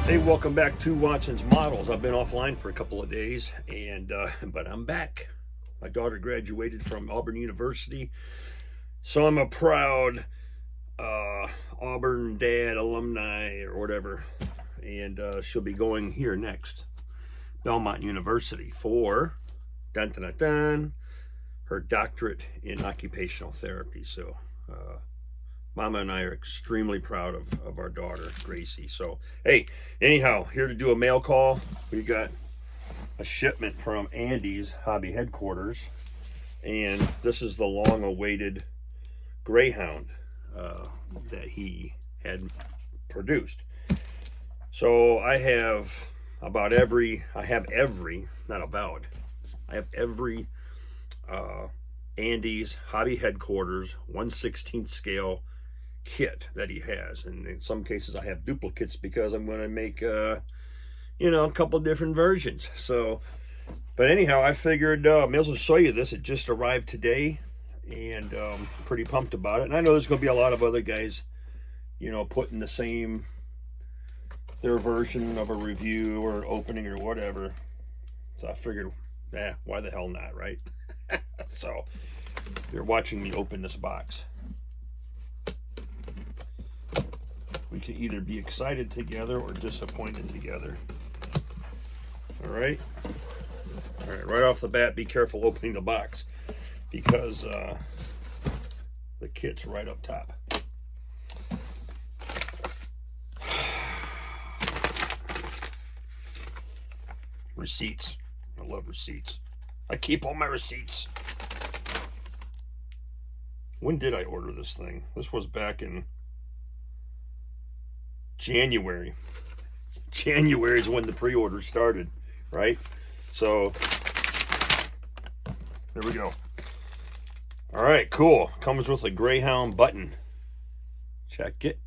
Hey, welcome back to Watson's Models. I've been offline for a couple of days, but I'm back. My daughter graduated from Auburn University, so I'm a proud Auburn dad, alumni, or whatever. And she'll be going here next, Belmont University, for dun, dun, dun, dun, her doctorate in occupational therapy. So Mama and I are extremely proud of our daughter, Gracie. So, hey, anyhow, here to do a mail call. We got a shipment from Andy's hobby headquarters, and this is the long-awaited Greyhound that he had produced. So I have every Andy's hobby headquarters 1/16 scale kit that he has, and in some cases I have duplicates because I'm going to make a couple different versions. So, but anyhow, I figured may as well show you this. It just arrived today, and pretty pumped about it. And I know there's going to be a lot of other guys, putting their version of a review or opening or whatever. So I figured, why the hell not, right? So you're watching me open this box. We can either be excited together or disappointed together. All right, right off the bat, be careful opening the box because the kit's right up top. Receipts. I love receipts. I keep all my receipts. When did I order this thing? This was back in January. January is when the pre-order started, right? So there we go. All right, cool. Comes with a Greyhound button. Check it.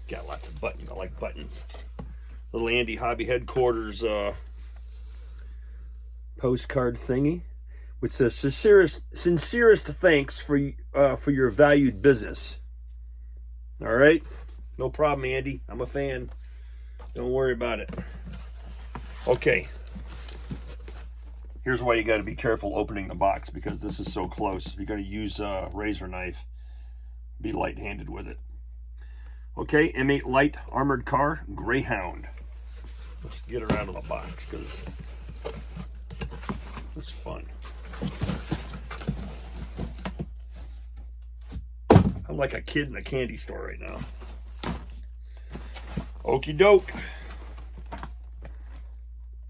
Got lots of buttons. I like buttons. Little Andy Hobby Headquarters postcard thingy, which says sincerest thanks for your valued business. All right. No problem, Andy. I'm a fan. Don't worry about it. Okay. Here's why you got to be careful opening the box, because this is so close. You got to use a razor knife. Be light-handed with it. Okay, M8 light armored car, Greyhound. Let's get her out of the box because it's fun. I'm like a kid in a candy store right now. Okie doke.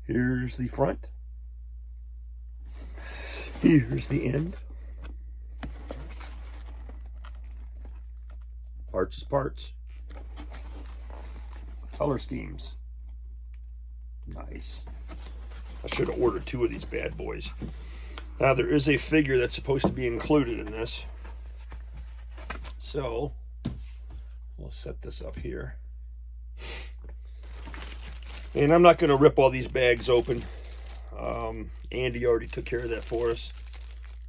Here's the front. Here's the end. Parts is parts. Color schemes. Nice. I should have ordered 2 of these bad boys. Now there is a figure that's supposed to be included in this. So we'll set this up here. And I'm not going to rip all these bags open. Andy already took care of that for us.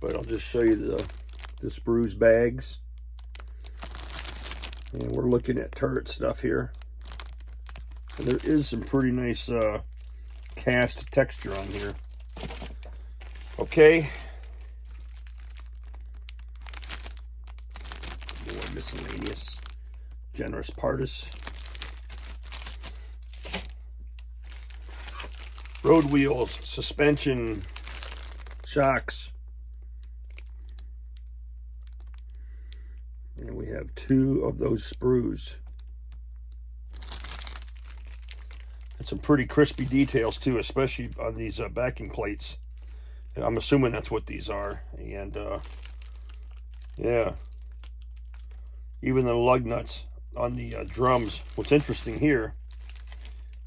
But I'll just show you the sprues bags. And we're looking at turret stuff here. And there is some pretty nice cast texture on here. Okay. More miscellaneous. Generous partis. Road wheels, suspension, shocks. And we have 2 of those sprues. And some pretty crispy details too, especially on these backing plates. And I'm assuming that's what these are. And yeah, even the lug nuts on the drums. What's interesting here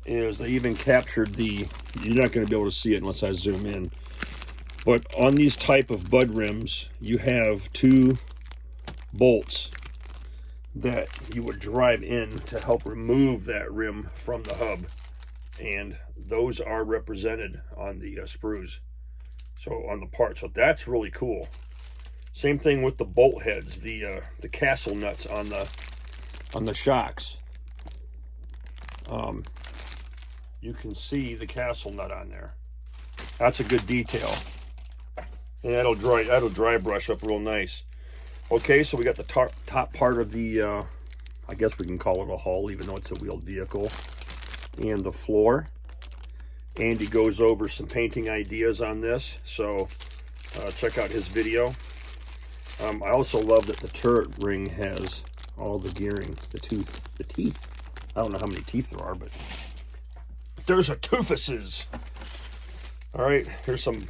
is they even captured the, you're not going to be able to see it unless I zoom in, but on these type of bud rims you have 2 bolts that you would drive in to help remove that rim from the hub, and those are represented on the sprues, so on the part. So that's really cool. Same thing with the bolt heads, the castle nuts on the shocks. you can see the castle nut on there. That's a good detail. And that'll dry brush up real nice. Okay, so we got the top part of the, I guess we can call it a hull, even though it's a wheeled vehicle, and the floor. Andy goes over some painting ideas on this, so check out his video. I also love that the turret ring has all the gearing, the teeth. I don't know how many teeth there are, but there's a toofuses. All right, here's some,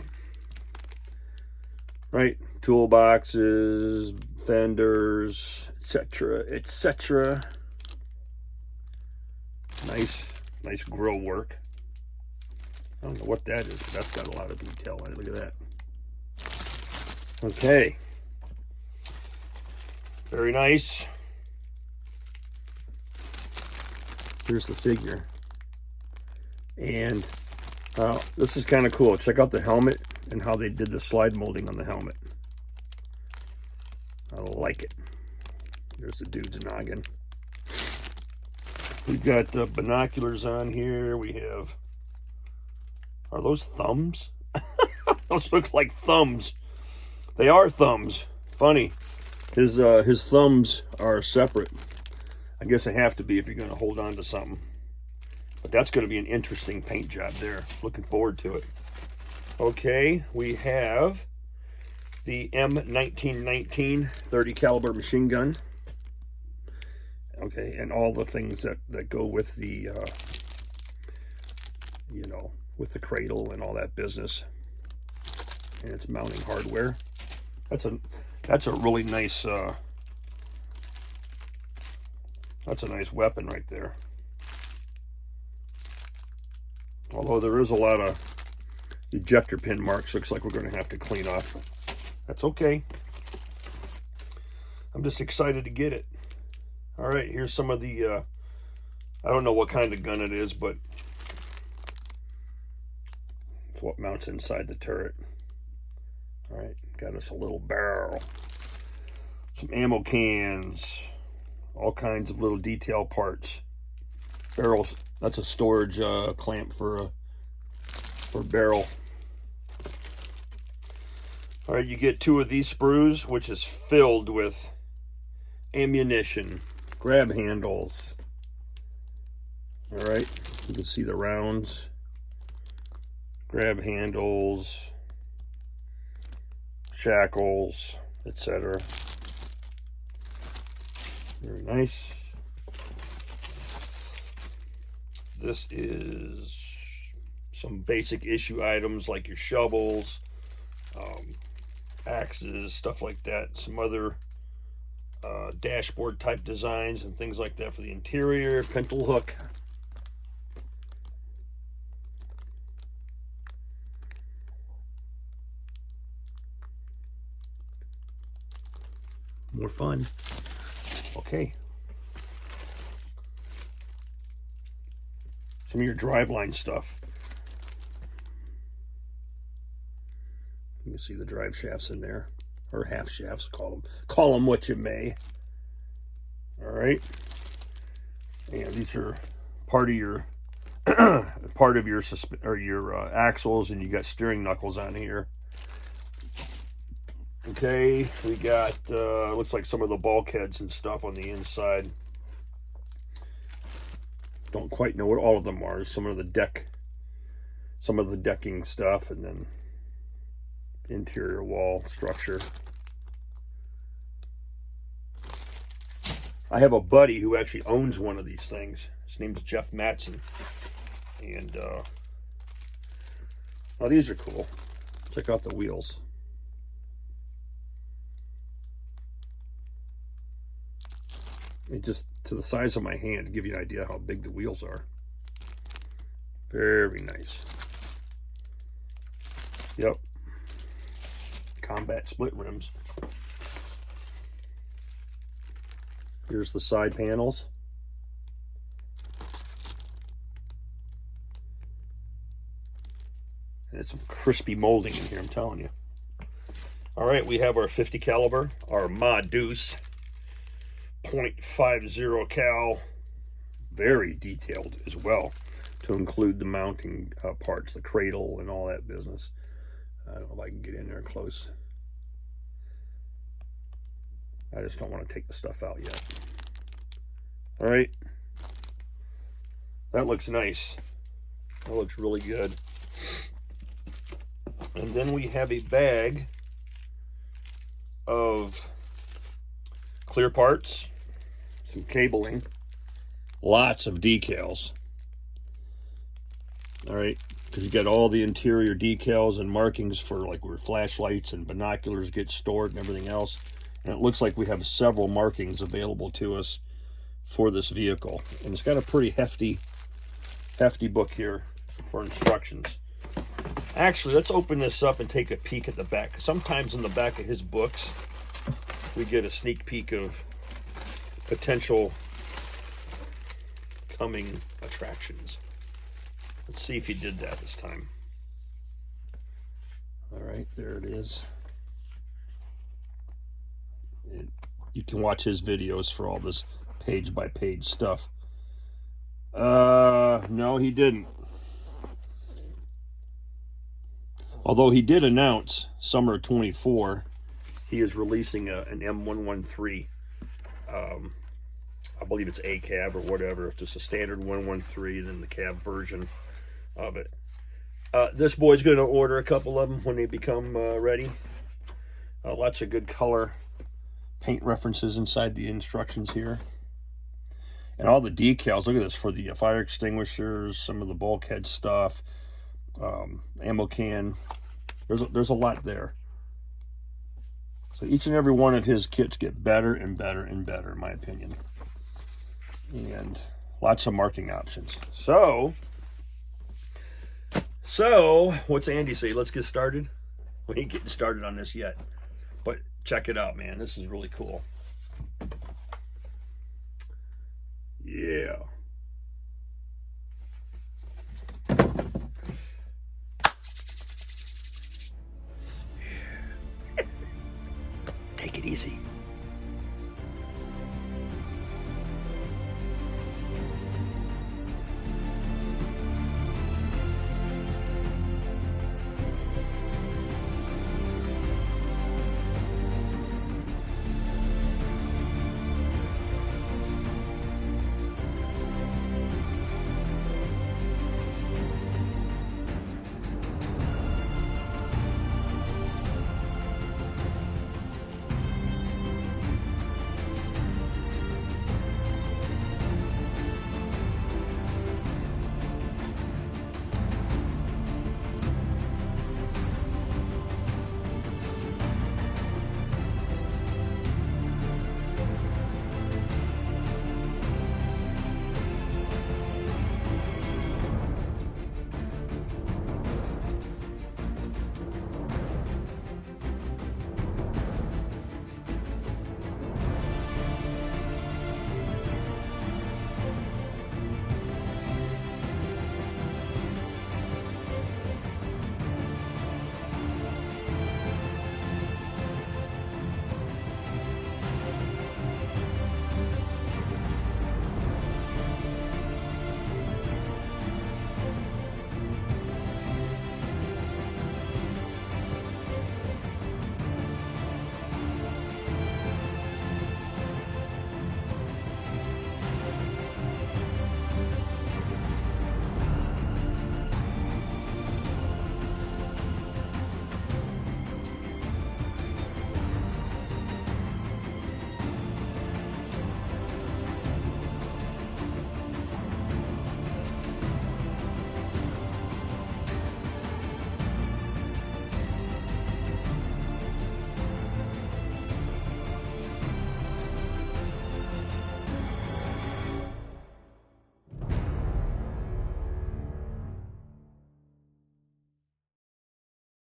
right, toolboxes, fenders, etc., etc. Nice grill work. I don't know what that is, but that's got a lot of detail on it. Look at that. Okay. Very nice. Here's the figure. And this is kind of cool. Check out the helmet and how they did the slide molding on the helmet. I like it. There's the dude's noggin. We've got binoculars on here. We have... Are those thumbs? Those look like thumbs. They are thumbs. Funny. His thumbs are separate. I guess they have to be if you're going to hold on to something. But that's going to be an interesting paint job there. Looking forward to it. Okay, we have the M1919 30 caliber machine gun. Okay, and all the things that go with the, you know, with the cradle and all that business. And it's mounting hardware. That's a really nice, that's a nice weapon right there. Although there is a lot of ejector pin marks, looks like we're going to have to clean off. That's okay. I'm just excited to get it. All right, here's some of the, I don't know what kind of gun it is, but it's what mounts inside the turret. All right, got us a little barrel, some ammo cans, all kinds of little detail parts. Barrels, that's a storage clamp for barrel. All right, you get 2 of these sprues, which is filled with ammunition, grab handles. All right, you can see the rounds, grab handles, shackles, etc. Very nice. This is some basic issue items like your shovels, axes, stuff like that. Some other dashboard type designs and things like that for the interior. Pintle hook. More fun. Okay. Some of your driveline stuff. You can see the drive shafts in there, or half shafts, call them what you may. All right, and these are part of your your axles, and you got steering knuckles on here. Okay, we got looks like some of the bulkheads and stuff on the inside. Don't quite know what all of them are. Some of the decking stuff, and then interior wall structure. I have a buddy who actually owns one of these things. His name's Jeff Matson. And oh, these are cool. Check out the wheels. It just to the size of my hand to give you an idea how big the wheels are. Very nice. Yep. Combat split rims. Here's the side panels. And it's some crispy molding in here, I'm telling you. All right, we have our 50 caliber, our Ma Deuce .50 cal very detailed as well, to include the mounting parts, the cradle and all that business. I don't know if I can get in there close. I just don't want to take the stuff out yet. All right. That looks nice. That looks really good. And then we have a bag of clear parts, some cabling, lots of decals. All right, because you got all the interior decals and markings for like where flashlights and binoculars get stored and everything else. And it looks like we have several markings available to us for this vehicle. And it's got a pretty hefty book here for instructions. Actually, let's open this up and take a peek at the back. Sometimes in the back of his books, we get a sneak peek of potential coming attractions. Let's see if he did that this time. All right, there it is. You can watch his videos for all this page-by-page stuff. No, he didn't. Although he did announce summer 24, he is releasing an M113. I believe it's a cab or whatever, just a standard 113, then the cab version of it. This boy's going to order a couple of them when they become ready. Lots of good color paint references inside the instructions here. And all the decals, look at this, for the fire extinguishers, some of the bulkhead stuff, ammo can. There's a lot there. So each and every one of his kits get better and better and better, in my opinion. And lots of marking options. So what's Andy say? Let's get started. We ain't getting started on this yet. But check it out, man. This is really cool.